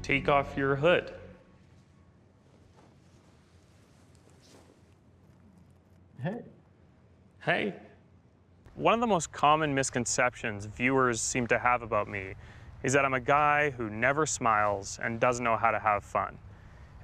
take off your hood. Hey. Hey. One of the most common misconceptions viewers seem to have about me is that I'm a guy who never smiles and doesn't know how to have fun.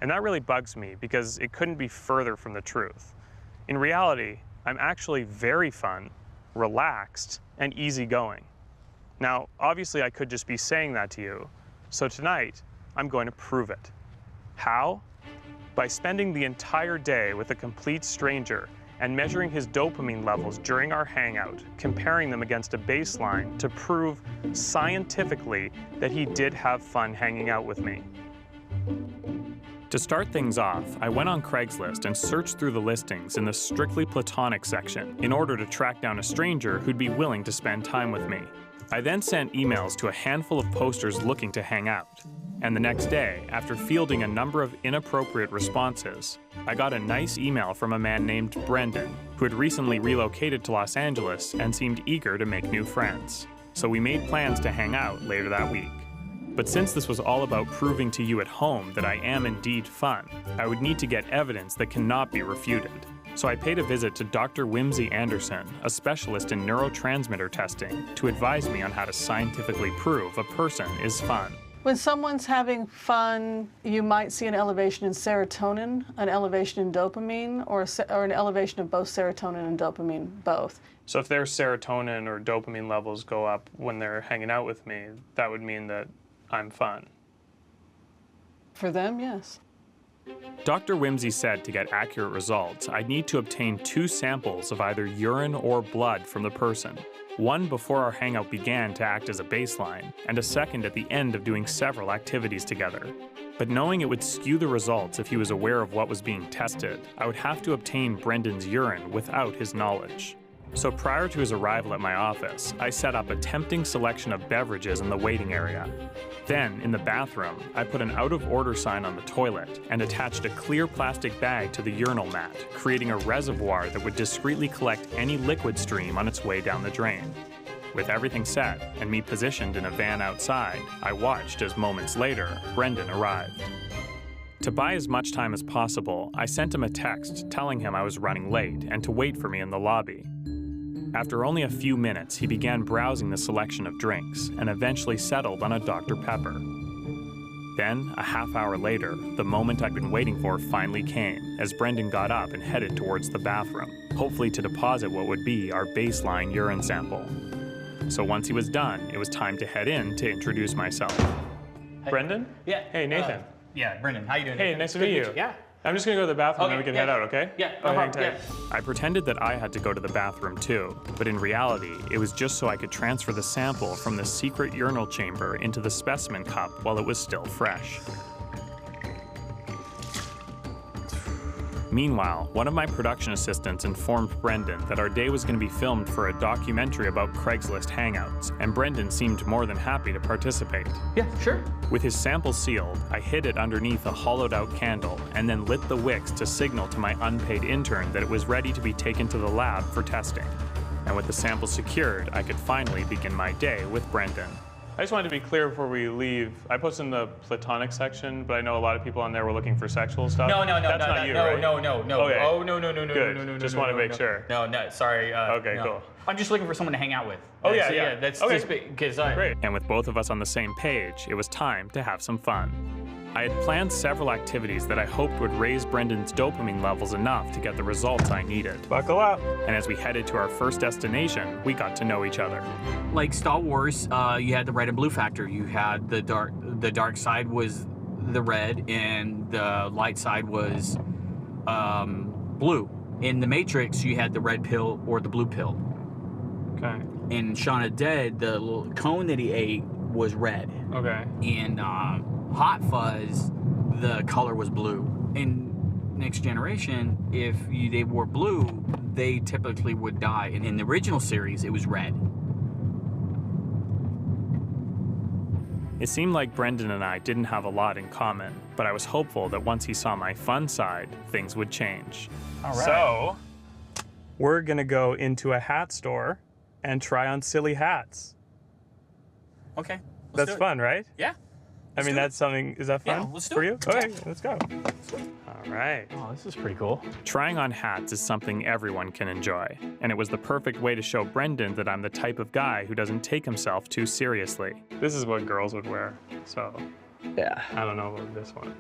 And that really bugs me because it couldn't be further from the truth. In reality, I'm actually very fun, relaxed, and easygoing. Now, obviously I could just be saying that to you, so tonight I'm going to prove it. How? By spending the entire day with a complete stranger and measuring his dopamine levels during our hangout, comparing them against a baseline to prove scientifically that he did have fun hanging out with me. To start things off, I went on Craigslist and searched through the listings in the strictly platonic section in order to track down a stranger who'd be willing to spend time with me. I then sent emails to a handful of posters looking to hang out. And the next day, after fielding a number of inappropriate responses, I got a nice email from a man named Brendan, who had recently relocated to Los Angeles and seemed eager to make new friends. So we made plans to hang out later that week. But since this was all about proving to you at home that I am indeed fun, I would need to get evidence that cannot be refuted. So I paid a visit to Dr. Whimsy Anderson, a specialist in neurotransmitter testing, to advise me on how to scientifically prove a person is fun. When someone's having fun, you might see an elevation in serotonin, an elevation in dopamine, or an elevation of both serotonin and dopamine, both. So if their serotonin or dopamine levels go up when they're hanging out with me, that would mean that I'm fun. For them, yes. Dr. Whimsy said to get accurate results, I'd need to obtain 2 samples of either urine or blood from the person. One before our hangout began to act as a baseline, and a second at the end of doing several activities together. But knowing it would skew the results if he was aware of what was being tested, I would have to obtain Brendan's urine without his knowledge. So prior to his arrival at my office, I set up a tempting selection of beverages in the waiting area. Then, in the bathroom, I put an out-of-order sign on the toilet and attached a clear plastic bag to the urinal mat, creating a reservoir that would discreetly collect any liquid stream on its way down the drain. With everything set and me positioned in a van outside, I watched as moments later, Brendan arrived. To buy as much time as possible, I sent him a text telling him I was running late and to wait for me in the lobby. After only a few minutes, he began browsing the selection of drinks and eventually settled on a Dr. Pepper. Then, a half hour later, the moment I'd been waiting for finally came as Brendan got up and headed towards the bathroom, hopefully to deposit what would be our baseline urine sample. So once he was done, it was time to head in to introduce myself. Hey. Brendan? Yeah. Hey, Nathan. Yeah, Brendan, how you doing? Hey, Nathan? nice to meet you. Yeah. I'm just gonna go to the bathroom and we can head out, okay? Yeah, no problem. Yeah. I pretended that I had to go to the bathroom too, but in reality, it was just so I could transfer the sample from the secret urinal chamber into the specimen cup while it was still fresh. Meanwhile, one of my production assistants informed Brendan that our day was going to be filmed for a documentary about Craigslist hangouts, and Brendan seemed more than happy to participate. Yeah, sure. With his sample sealed, I hid it underneath a hollowed-out candle and then lit the wicks to signal to my unpaid intern that it was ready to be taken to the lab for testing. And with the sample secured, I could finally begin my day with Brendan. I just wanted to be clear before we leave. I posted in the platonic section, but I know a lot of people on there were looking for sexual stuff. No. That's not you, right? No. Okay. Oh, no. Good. Just want to make sure. No, sorry. Okay, no. cool. I'm just looking for someone to hang out with. Oh, yeah. That's okay. just because Great. And with both of us on the same page, it was time to have some fun. I had planned several activities that I hoped would raise Brendan's dopamine levels enough to get the results I needed. Buckle up. And as we headed to our first destination, we got to know each other. Like Star Wars, you had the red and blue factor. You had the dark side was the red, and the light side was blue. In the Matrix, you had the red pill or the blue pill. Okay. In Shaun of the Dead, the little cone that he ate was red. Okay. In Hot Fuzz, the color was blue. In Next Generation, if they were blue, they typically would die. And in the original series, it was red. It seemed like Brendan and I didn't have a lot in common, but I was hopeful that once he saw my fun side, things would change. All right. So, we're gonna go into a hat store and try on silly hats. Okay. That's fun, right? Yeah. I mean, that's something, is that fun Yeah, let's do for it. you? Okay, let's go. All right. Oh, this is pretty cool. Trying on hats is something everyone can enjoy, and it was the perfect way to show Brendan that I'm the type of guy who doesn't take himself too seriously. This is what girls would wear, so Yeah. I don't know about this one.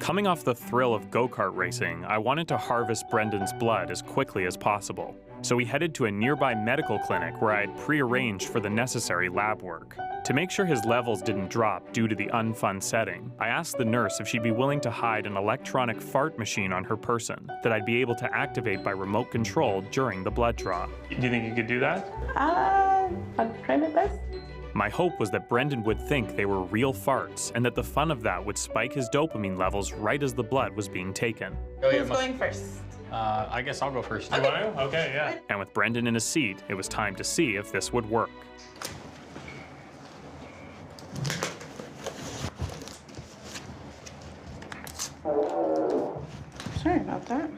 Coming off the thrill of go-kart racing, I wanted to harvest Brendan's blood as quickly as possible. So we headed to a nearby medical clinic where I had pre-arranged for the necessary lab work. To make sure his levels didn't drop due to the unfun setting, I asked the nurse if she'd be willing to hide an electronic fart machine on her person that I'd be able to activate by remote control during the blood draw. Do you think you could do that? I'll try my best. My hope was that Brendan would think they were real farts and that the fun of that would spike his dopamine levels right as the blood was being taken. Who's going first? I guess I'll go first. You want to? Okay, yeah. And with Brendan in his seat, it was time to see if this would work. Sorry about that.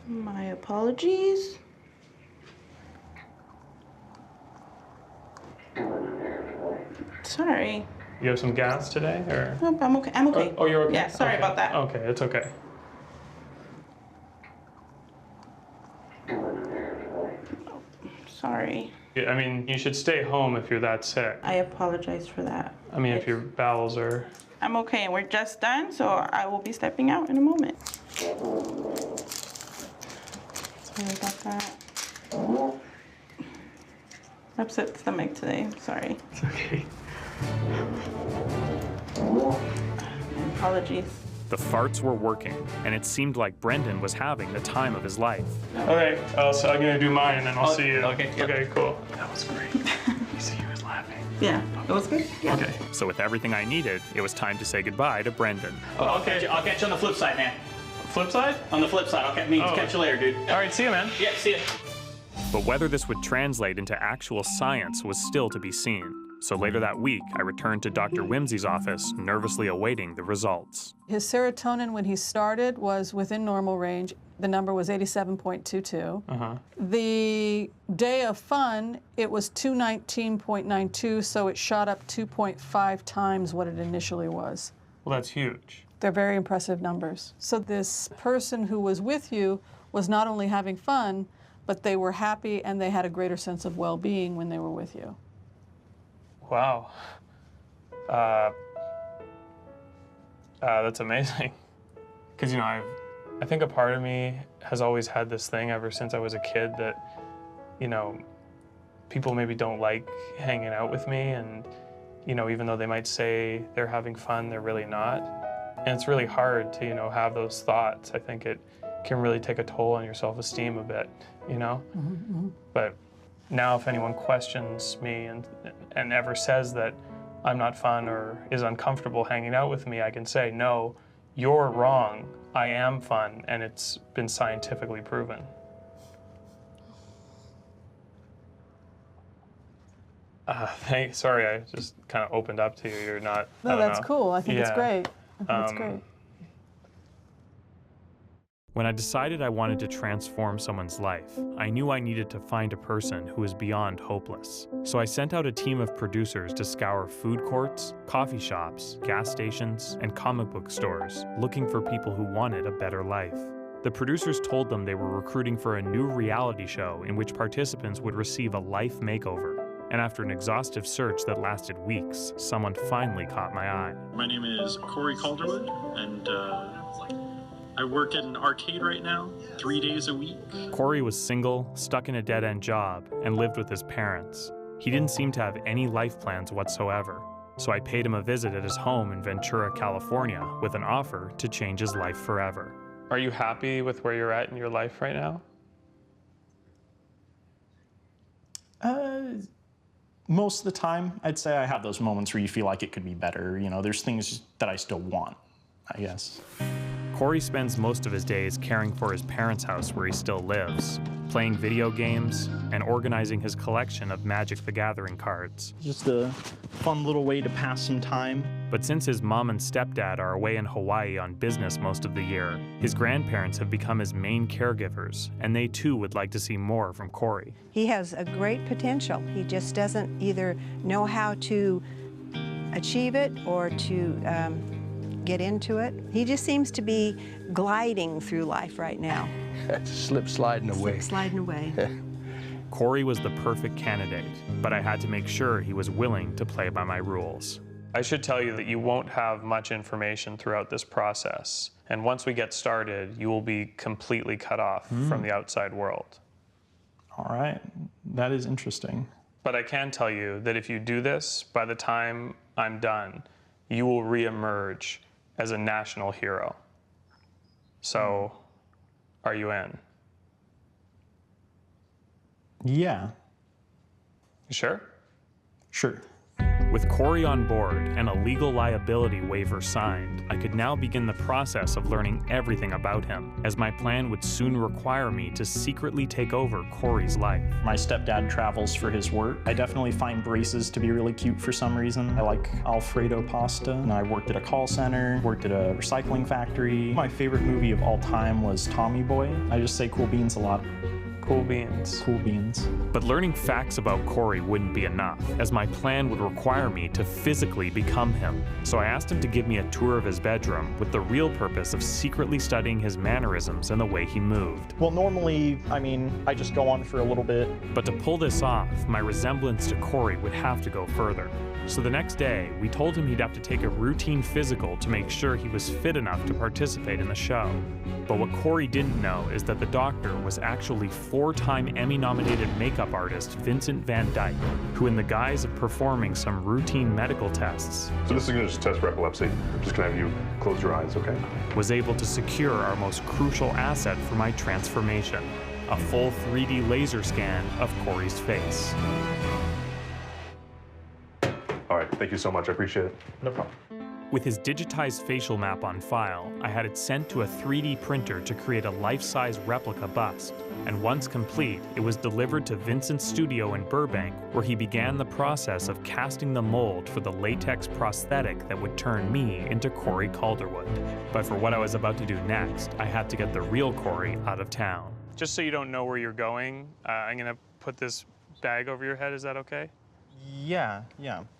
My apologies. Sorry. You have some gas today, or? Nope, I'm okay. I'm okay. Oh, you're okay? Yeah, sorry Okay. about that. Okay, it's okay. Sorry. I mean, you should stay home if you're that sick. I apologize for that. I mean, if your bowels are... I'm okay, and we're just done, so I will be stepping out in a moment. Sorry about that. Upset stomach today. Sorry. It's okay. Apologies. The farts were working, and it seemed like Brendan was having the time of his life. Okay, so I'm gonna do mine, and I'll see you. Okay, yep. Okay, cool. That was great. You see, he was laughing. Yeah, it was good. Yeah. Okay, so with everything I needed, it was time to say goodbye to Brendan. I'll catch you on the flip side, man. Flip side? On the flip side. I'll catch you later, dude. All right, see you, man. Yeah, see ya. But whether this would translate into actual science was still to be seen. So later that week, I returned to Dr. Whimsy's office, nervously awaiting the results. His serotonin when he started was within normal range. The number was 87.22. The day of fun, it was 219.92, so it shot up 2.5 times what it initially was. Well, that's huge. They're very impressive numbers. So this person who was with you was not only having fun, but they were happy and they had a greater sense of well-being when they were with you. Wow. That's amazing. Because, you know, I think a part of me has always had this thing ever since I was a kid that, you know, people maybe don't like hanging out with me, and, you know, even though they might say they're having fun, they're really not. And it's really hard to, you know, have those thoughts. I think it can really take a toll on your self-esteem a bit, you know? But now if anyone questions me and ever says that I'm not fun or is uncomfortable hanging out with me, I can say, no, you're wrong. I am fun, and it's been scientifically proven. Sorry, I just kind of opened up to you. You're not. I No, don't that's know. cool. I think it's Yeah. great. I think it's great. When I decided I wanted to transform someone's life, I knew I needed to find a person who was beyond hopeless. So I sent out a team of producers to scour food courts, coffee shops, gas stations, and comic book stores, looking for people who wanted a better life. The producers told them they were recruiting for a new reality show in which participants would receive a life makeover. And after an exhaustive search that lasted weeks, someone finally caught my eye. My name is Cory Calderwood, and I work at an arcade right now, 3 days a week. Cory was single, stuck in a dead-end job, and lived with his parents. He didn't seem to have any life plans whatsoever, so I paid him a visit at his home in Ventura, California, with an offer to change his life forever. Are you happy with where you're at in your life right now? Most of the time, I'd say I have those moments where you feel like it could be better. You know, there's things that I still want, I guess. Cory spends most of his days caring for his parents' house where he still lives, playing video games, and organizing his collection of Magic the Gathering cards. Just a fun little way to pass some time. But since his mom and stepdad are away in Hawaii on business most of the year, his grandparents have become his main caregivers, and they too would like to see more from Cory. He has a great potential. He just doesn't either know how to achieve it or to get into it. He just seems to be gliding through life right now. Slip sliding away. Slip sliding away. Cory was the perfect candidate, but I had to make sure he was willing to play by my rules. I should tell you that you won't have much information throughout this process, and once we get started, you will be completely cut off from the outside world. All right, that is interesting. But I can tell you that if you do this, by the time I'm done, you will reemerge as a national hero. So, are you in? Yeah. You sure? Sure. With Cory on board and a legal liability waiver signed, I could now begin the process of learning everything about him, as my plan would soon require me to secretly take over Cory's life. My stepdad travels for his work. I definitely find braces to be really cute for some reason. I like Alfredo pasta, and I worked at a call center, worked at a recycling factory. My favorite movie of all time was Tommy Boy. I just say cool beans a lot. Cool beans. Cool beans. But learning facts about Cory wouldn't be enough, as my plan would require me to physically become him. So I asked him to give me a tour of his bedroom with the real purpose of secretly studying his mannerisms and the way he moved. Well, normally, I just go on for a little bit. But to pull this off, my resemblance to Cory would have to go further. So the next day, we told him he'd have to take a routine physical to make sure he was fit enough to participate in the show. But what Cory didn't know is that the doctor was actually four-time Emmy-nominated makeup artist Vincent Van Dyke, who in the guise of performing some routine medical tests, So this is going to just test for epilepsy. I'm just going to have you close your eyes, okay? was able to secure our most crucial asset for my transformation, a full 3D laser scan of Cory's face. All right, thank you so much. I appreciate it. No problem. With his digitized facial map on file, I had it sent to a 3D printer to create a life-size replica bust. And once complete, it was delivered to Vincent's studio in Burbank, where he began the process of casting the mold for the latex prosthetic that would turn me into Cory Calderwood. But for what I was about to do next, I had to get the real Cory out of town. Just so you don't know where you're going, I'm gonna put this bag over your head, is that okay? Yeah.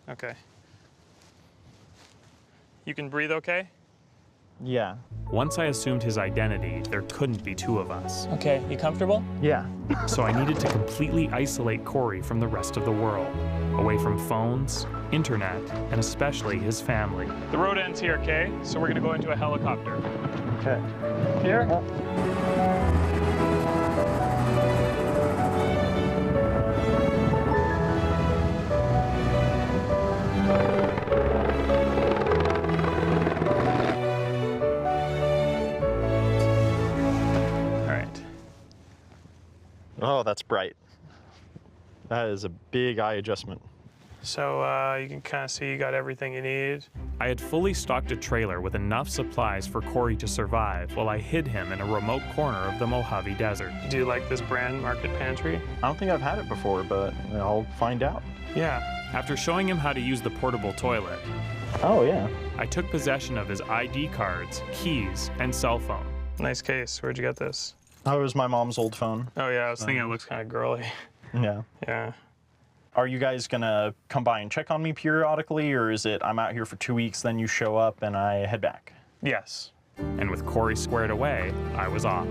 Okay. You can breathe okay? Yeah. Once I assumed his identity, there couldn't be two of us. Okay, you comfortable? Yeah. So I needed to completely isolate Cory from the rest of the world, away from phones, internet, and especially his family. The road ends here, okay? So we're gonna go into a helicopter. Okay. Here? Oh, that's bright. That is a big eye adjustment. So you can kind of see you got everything you need. I had fully stocked a trailer with enough supplies for Cory to survive while I hid him in a remote corner of the Mojave Desert. Do you like this brand Market Pantry? I don't think I've had it before, but I'll find out. Yeah. After showing him how to use the portable toilet, Oh, yeah. I took possession of his ID cards, keys, and cell phone. Nice case. Where'd you get this? That was my mom's old phone. Oh yeah, I was thinking it looks kind of girly. Yeah. Yeah. Are you guys gonna come by and check on me periodically, or is it I'm out here for 2 weeks, then you show up and I head back? Yes. And with Cory squared away, I was off.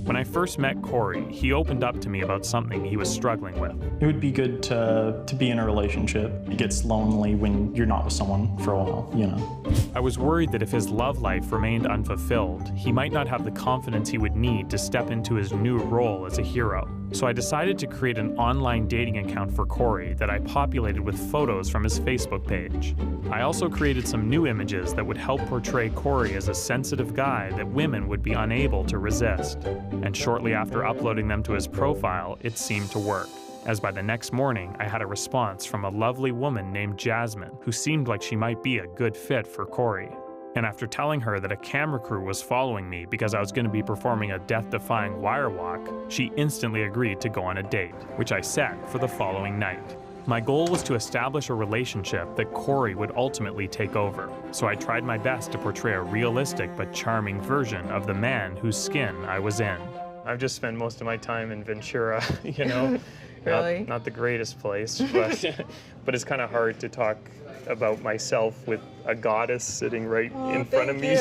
When I first met Cory, he opened up to me about something he was struggling with. It would be good to be in a relationship. It gets lonely when you're not with someone for a while, you know. I was worried that if his love life remained unfulfilled, he might not have the confidence he would need to step into his new role as a hero. So I decided to create an online dating account for Cory that I populated with photos from his Facebook page. I also created some new images that would help portray Cory as a sensitive guy that women would be unable to resist. And shortly after uploading them to his profile, it seemed to work, as by the next morning I had a response from a lovely woman named Jasmine, who seemed like she might be a good fit for Cory. And after telling her that a camera crew was following me because I was going to be performing a death-defying wire walk, she instantly agreed to go on a date, which I set for the following night. My goal was to establish a relationship that Cory would ultimately take over, so I tried my best to portray a realistic but charming version of the man whose skin I was in. I've just spent most of my time in Ventura, you know. Really? Not the greatest place, but it's kind of hard to talk about myself with a goddess sitting right in front of me.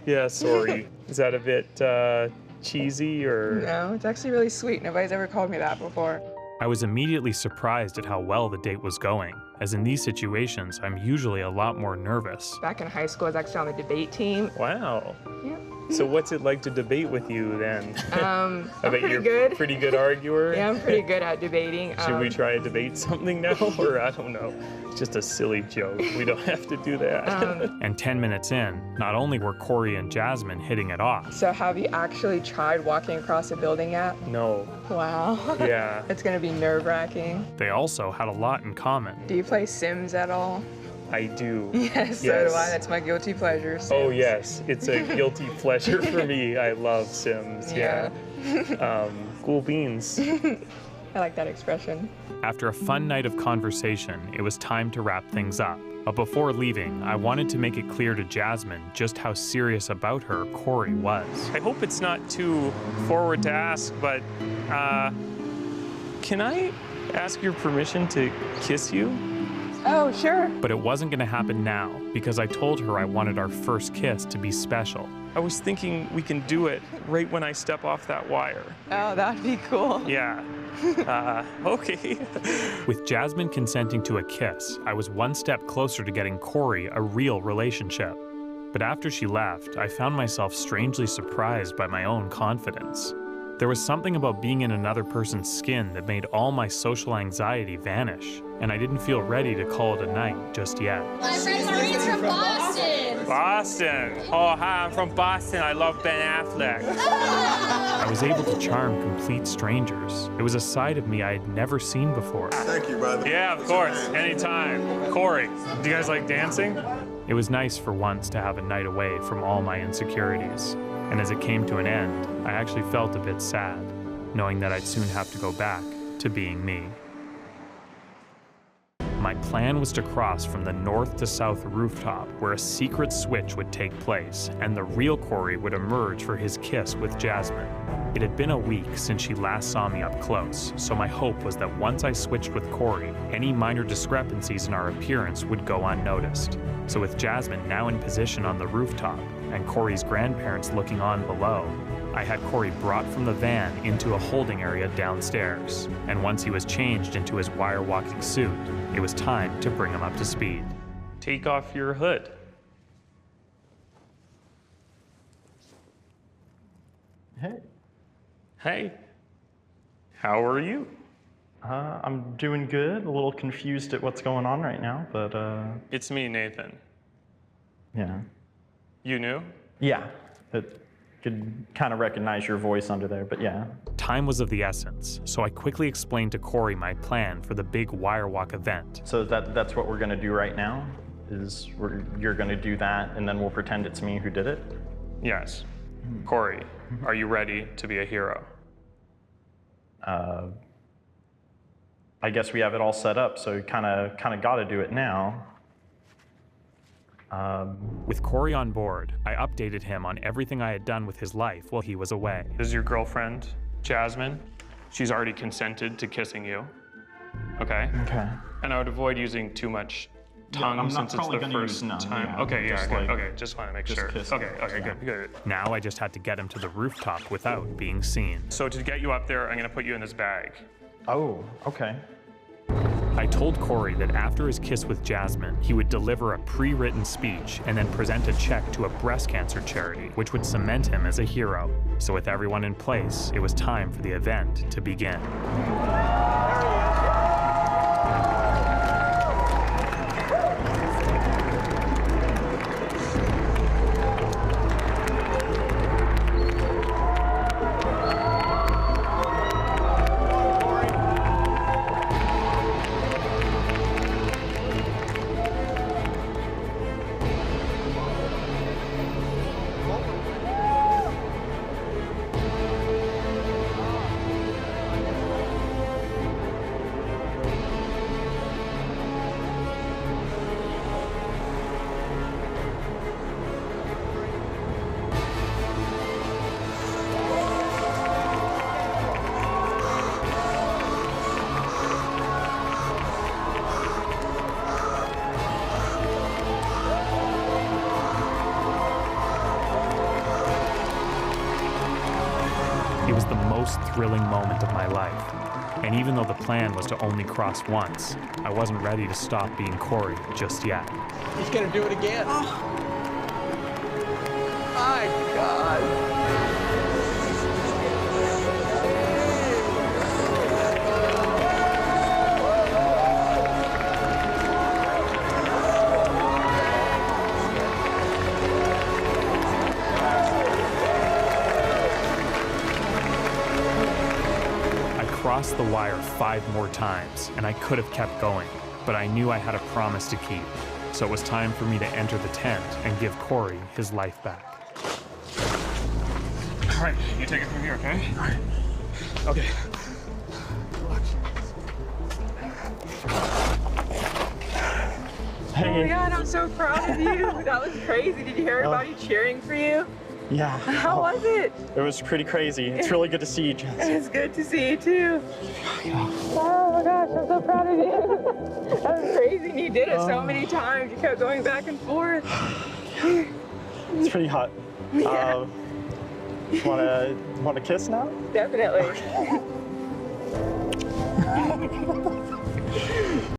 Yeah, sorry. Is that a bit cheesy or? No, it's actually really sweet. Nobody's ever called me that before. I was immediately surprised at how well the date was going, as in these situations, I'm usually a lot more nervous. Back in high school, I was actually on the debate team. Wow. Yeah. So what's it like to debate with you then? I'm I bet pretty you're good. Pretty good arguer. Yeah, I'm pretty good at debating. Should we try to debate something now, or I don't know? It's just a silly joke. We don't have to do that. And 10 minutes in, not only were Cory and Jasmine hitting it off. So have you actually tried walking across a building yet? No. Wow. Yeah. It's gonna be nerve-wracking. They also had a lot in common. Do you play Sims at all? I do. Yes, so do I. That's my guilty pleasure. Sims. Oh yes, it's a guilty pleasure for me. I love Sims. Yeah. Cool beans. I like that expression. After a fun night of conversation, it was time to wrap things up. But before leaving, I wanted to make it clear to Jasmine just how serious about her Cory was. I hope it's not too forward to ask, but can I ask your permission to kiss you? Oh, sure. But it wasn't gonna happen now, because I told her I wanted our first kiss to be special. I was thinking we can do it right when I step off that wire. Oh, that'd be cool. Yeah. Okay. With Jasmine consenting to a kiss, I was one step closer to getting Cory a real relationship. But after she left, I found myself strangely surprised by my own confidence. There was something about being in another person's skin that made all my social anxiety vanish, and I didn't feel ready to call it a night just yet. My friend Marine's from Boston. Boston. Oh, hi, I'm from Boston. I love Ben Affleck. I was able to charm complete strangers. It was a side of me I had never seen before. Thank you, brother. Yeah, of course, anytime. Cory, do you guys like dancing? It was nice for once to have a night away from all my insecurities. And as it came to an end, I actually felt a bit sad, knowing that I'd soon have to go back to being me. My plan was to cross from the north to south rooftop where a secret switch would take place and the real Cory would emerge for his kiss with Jasmine. It had been a week since she last saw me up close, so my hope was that once I switched with Cory, any minor discrepancies in our appearance would go unnoticed. So with Jasmine now in position on the rooftop and Cory's grandparents looking on below, I had Cory brought from the van into a holding area downstairs, and once he was changed into his wire walking suit, it was time to bring him up to speed. Take off your hood. Hey. Hey. How are you? I'm doing good. A little confused at what's going on right now, but It's me, Nathan. yeah. You knew? Yeah. It could kind of recognize your voice under there, but yeah. Time was of the essence, so I quickly explained to Cory my plan for the big wire walk event. So that's what we're gonna do right now? You're gonna do that, and then we'll pretend it's me who did it? Yes. Cory, are you ready to be a hero? I guess we have it all set up, so you kind of gotta do it now. With Cory on board, I updated him on everything I had done with his life while he was away. This is your girlfriend, Jasmine. She's already consented to kissing you. Okay? Okay. And I would avoid using too much tongue since it's the first time. Yeah, okay, yeah, just okay, like, okay, just want to make sure. kiss Okay, him. okay, good, good. Now I just had to get him to the rooftop without being seen. So to get you up there, I'm gonna put you in this bag. Oh, okay. I told Cory that after his kiss with Jasmine, he would deliver a pre-written speech and then present a check to a breast cancer charity, which would cement him as a hero. So with everyone in place, it was time for the event to begin. It was the most thrilling moment of my life. And even though the plan was to only cross once, I wasn't ready to stop being Cory just yet. He's gonna do it again. Oh. My God. Crossed the wire 5 more times, and I could have kept going, but I knew I had a promise to keep. So it was time for me to enter the tent and give Cory his life back. All right, you take it from here, okay? All right. Okay. Oh my God, I'm so proud of you. That was crazy. Did you hear everybody cheering for you? Yeah. How was it? It was pretty crazy. It's really good to see you, Jasmine. It's good to see you too. Oh my gosh, I'm so proud of you. That was crazy. And you did it so many times. You kept going back and forth. It's pretty hot. Yeah. Want to kiss now? Definitely.